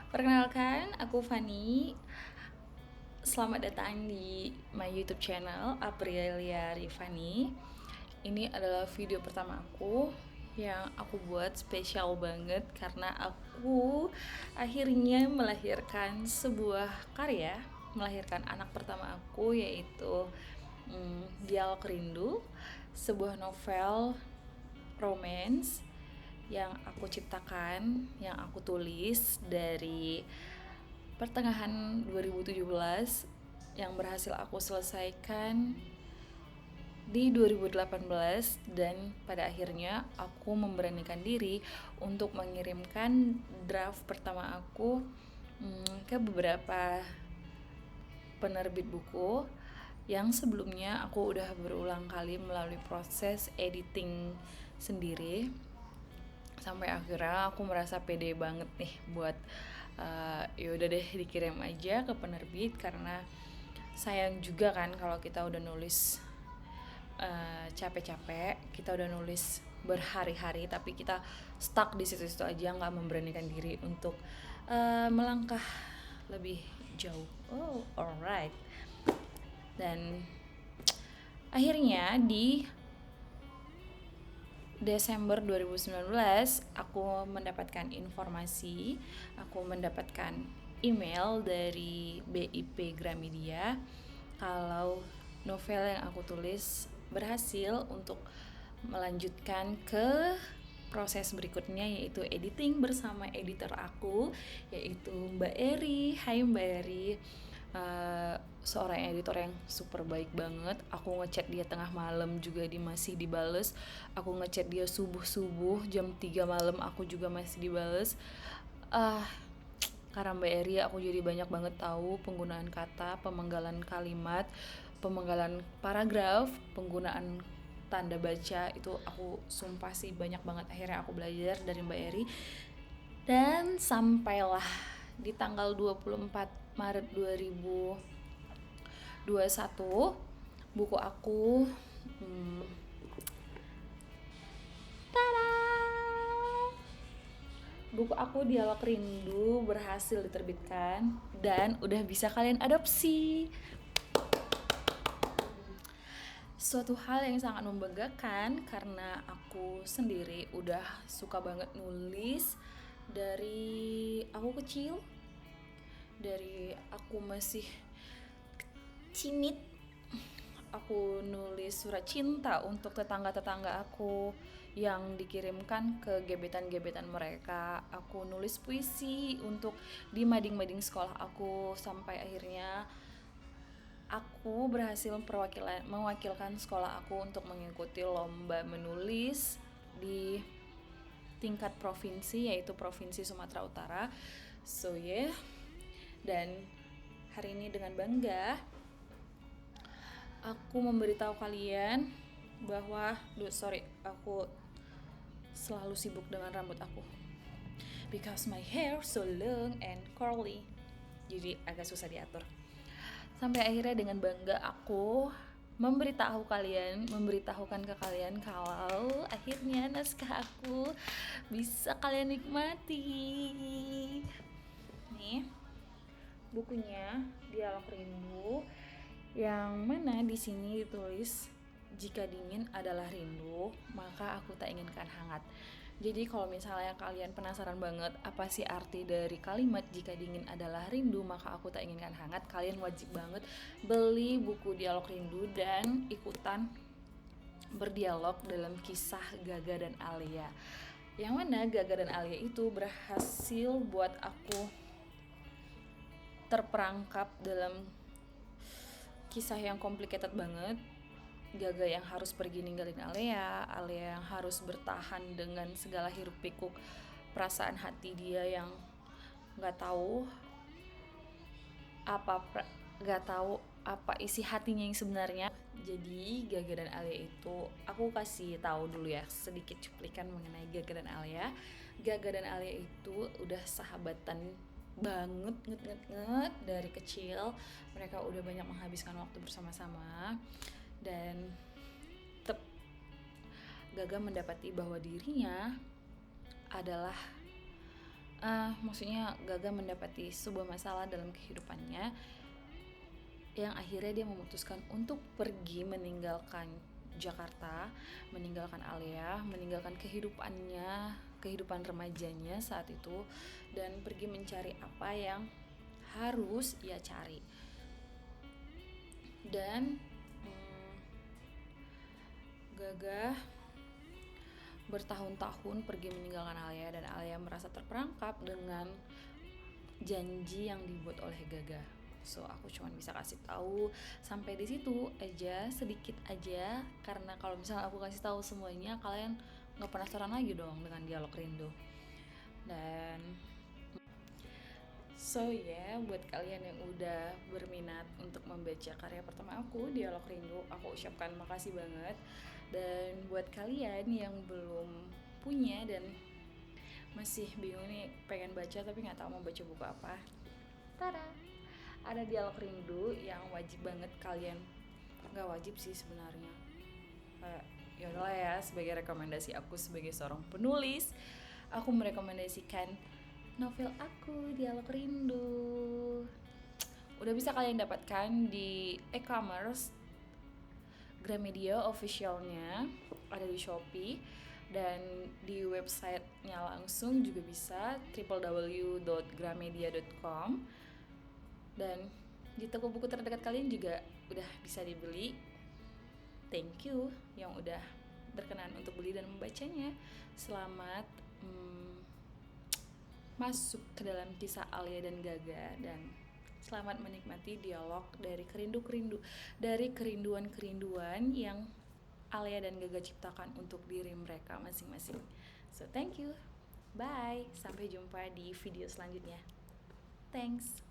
Perkenalkan, aku Fani. Selamat datang di my YouTube channel Aprilia Rifani. Ini adalah video pertama aku yang aku buat spesial banget karena aku akhirnya melahirkan sebuah karya, melahirkan anak pertama aku yaitu Dialog Rindu, sebuah novel romance yang aku ciptakan, yang aku tulis dari pertengahan 2017 yang berhasil aku selesaikan di 2018 dan pada akhirnya aku memberanikan diri untuk mengirimkan draft pertama aku ke beberapa penerbit buku yang sebelumnya aku udah berulang kali melalui proses editing sendiri sampai akhirnya aku merasa pede banget nih buat yaudah deh dikirim aja ke penerbit karena sayang juga kan kalau kita udah nulis capek-capek, kita udah nulis berhari-hari tapi kita stuck di situ-situ aja, nggak memberanikan diri untuk melangkah lebih jauh. Oh, alright. Dan akhirnya di Desember 2019 aku mendapatkan informasi, aku mendapatkan email dari BIP Gramedia kalau novel yang aku tulis berhasil untuk melanjutkan ke proses berikutnya yaitu editing bersama editor aku yaitu Mbak Eri. Hai Mbak Eri. Seorang editor yang super baik banget. Aku ngechat dia tengah malam juga dia masih dibales. Aku ngechat dia subuh-subuh jam 3 malam aku juga masih dibales. Karena Mbak Eri aku jadi banyak banget tahu penggunaan kata, pemenggalan kalimat, pemenggalan paragraf, penggunaan tanda baca itu aku sumpah sih banyak banget akhirnya aku belajar dari Mbak Eri. Dan sampailah di tanggal 24 Maret 2021 buku aku tada! Buku aku Dialog Rindu berhasil diterbitkan dan udah bisa kalian adopsi. Suatu hal yang sangat membanggakan karena aku sendiri udah suka banget nulis dari aku kecil, dari aku masih cimit. Aku nulis surat cinta untuk tetangga-tetangga aku yang dikirimkan ke gebetan-gebetan mereka. Aku nulis puisi untuk di mading-mading sekolah aku sampai akhirnya aku berhasil mewakilkan sekolah aku untuk mengikuti lomba menulis di tingkat provinsi yaitu Provinsi Sumatera Utara. So yeah. Dan hari ini dengan bangga aku memberitahu kalian bahwa aku selalu sibuk dengan rambut aku because my hair so long and curly, jadi agak susah diatur. Sampai akhirnya dengan bangga aku memberitahukan ke kalian kalau akhirnya naskah aku bisa kalian nikmati. Nih bukunya Dialog Rindu yang mana di sini ditulis jika dingin adalah rindu maka aku tak inginkan hangat. Jadi kalau misalnya kalian penasaran banget apa sih arti dari kalimat jika dingin adalah rindu maka aku tak inginkan hangat, kalian wajib banget beli buku Dialog Rindu dan ikutan berdialog dalam kisah Gaga dan Alia. Yang mana Gaga dan Alia itu berhasil buat aku terperangkap dalam kisah yang complicated banget. Gaga yang harus pergi ninggalin Alia yang harus bertahan dengan segala hiruk pikuk perasaan hati dia yang nggak tahu apa isi hatinya yang sebenarnya. Jadi Gaga dan Alia itu aku kasih tahu dulu ya sedikit cuplikan mengenai Gaga dan Alia. Gaga dan Alia itu udah sahabatan banget dari kecil. Mereka udah banyak menghabiskan waktu bersama-sama dan Gaga mendapati bahwa dirinya adalah Maksudnya Gaga mendapati sebuah masalah dalam kehidupannya yang akhirnya dia memutuskan untuk pergi meninggalkan Jakarta, meninggalkan Alia, meninggalkan kehidupan remajanya saat itu, dan pergi mencari apa yang harus ia cari. Dan Gaga bertahun-tahun pergi meninggalkan Alia, dan Alia merasa terperangkap dengan janji yang dibuat oleh Gaga. So aku cuma bisa kasih tahu sampai di situ aja, sedikit aja, karena kalau misalnya aku kasih tahu semuanya kalian nggak penasaran lagi dong dengan Dialog Rindu. Dan buat kalian yang udah berminat untuk membaca karya pertama aku, Dialog Rindu, aku ucapkan makasih banget. Dan buat kalian yang belum punya dan masih bingung nih pengen baca tapi nggak tahu mau baca buku apa, tada, ada Dialog Rindu yang wajib banget kalian, nggak wajib sih sebenarnya, ya udahlah ya, sebagai rekomendasi aku sebagai seorang penulis, aku merekomendasikan novel aku Dialog Rindu. Udah bisa kalian dapatkan di e-commerce Gramedia officialnya, ada di Shopee, dan di websitenya langsung juga bisa, www.gramedia.com, dan di toko buku terdekat kalian juga udah bisa dibeli. Thank you yang udah berkenan untuk beli dan membacanya. Selamat masuk ke dalam kisah Alia dan Gaga, dan selamat menikmati dialog dari kerinduan-kerinduan yang Alia dan Gaga ciptakan untuk diri mereka masing-masing. So thank you, bye, sampai jumpa di video selanjutnya. Thanks.